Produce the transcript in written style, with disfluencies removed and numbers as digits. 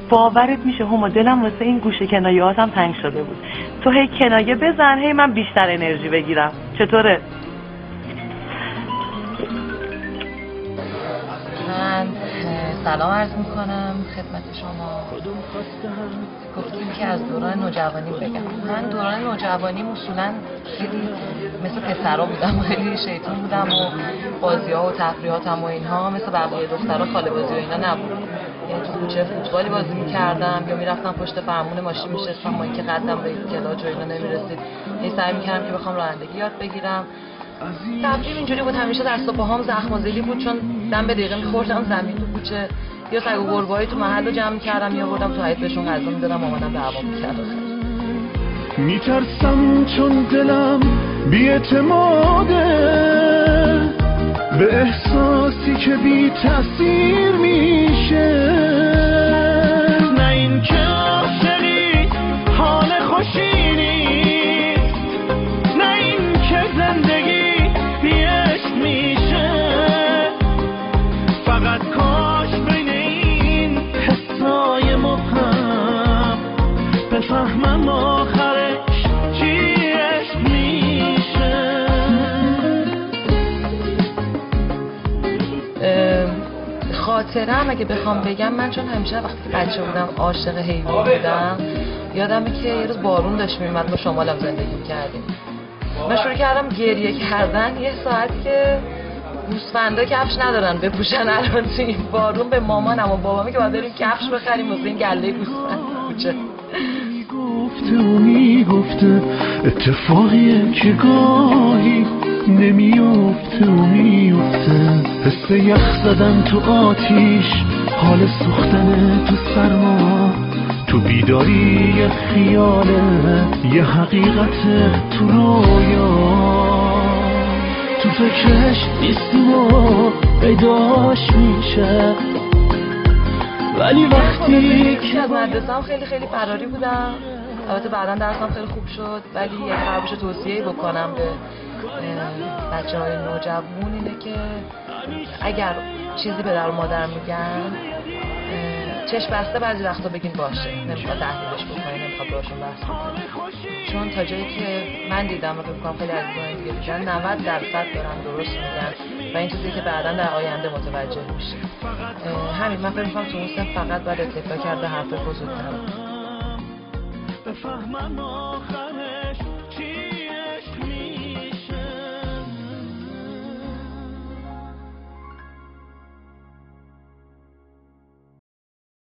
باورت میشه هما دلم واسه این گوشه کنایه‌هاتم تنگ شده بود. تو هی کنایه بزن هی من بیشتر انرژی بگیرم. چطوره؟ من سلام عرض میکنم خدمت شما. گفتیم که از دوران نوجوانی بگم. من دوران نوجوانی اصولا خیلی مثل پسرا بودم و خیلی شیطان بودم و بازی‌ها و تفریحاتم و اینها مثل بقیه دخترها خاله بازی و اینا نبود. یعنی تو کوچه فوتبالی بازی میکردم یا میرفتم پشت فرمون ماشین میشستم با اینکه قدم به کلاج و اینا نمیرسید. سعی میکردم که بخوام رانندگی یاد بگیرم. تفریح اینجوری بود، همیشه دست و پاهام زخم‌وزلی بود چون دم به دقیقه می‌خوردم زمین تو کوچه یا سگ و گربه‌های تو محل رو جمع می‌کردم می‌آوردم تو حیاط بهشون غذا می‌دادم، مامانم دعوا می‌کرد. میترسم چون دلم بی‌اعتماده به احساسی که بی تأثیر میشه، نه این که عاشقی حال خوشی نیست، نه این که زندگی بیشت میشه، فقط کاش بین این حسای مبهم بفهمم آخرش چیش میشه. خاطرم اگه بخوام بگم، من چون همیشه وقتی که بچه بودم عاشق حیوان بودم، یادمه که یه روز بارون داشت میومد، ما شمالم زندگی می‌کردیم. من شروع کردم گریه کردن یه ساعت که گوسفندا کفش ندارن بپوشن الان تو این بارون، به مامانم و بابامی که باید بریم کفش بخریم واسه این گله گوسفند کوچه. میگفته اتفاقیه که گاهی نمیفته و میفته، حس یخ زدن تو آتیش، حال سوختن تو سرما، تو بیداری یه خیاله یه حقیقت تو رویا، تو فکرش نیستیم و پیداش میشه، ولی وقتی که از مدرسه‌ام خیلی فراری بودم. البته بعدا درسم خیلی خوب شد، ولی یه قرارش توصیه‌ای بکنم به بچه‌های نوجوان اینه که اگر چیزی به در مادر میگن چشم بسته بعضی وقتا بگین باشه، نمیخواد تحلیلش بکنی، نمیخواد باشون بحث بکنی، چون تا جایی که من دیدم و فکر کنم خیلی عزیزان دیگه دیدن 90% دارن درست میگن و این چیزی که بعدا در آینده متوجه میشه. همین من فکر می‌کنم تو اون فقط باید اتفاق کرده حرف بزرگتر.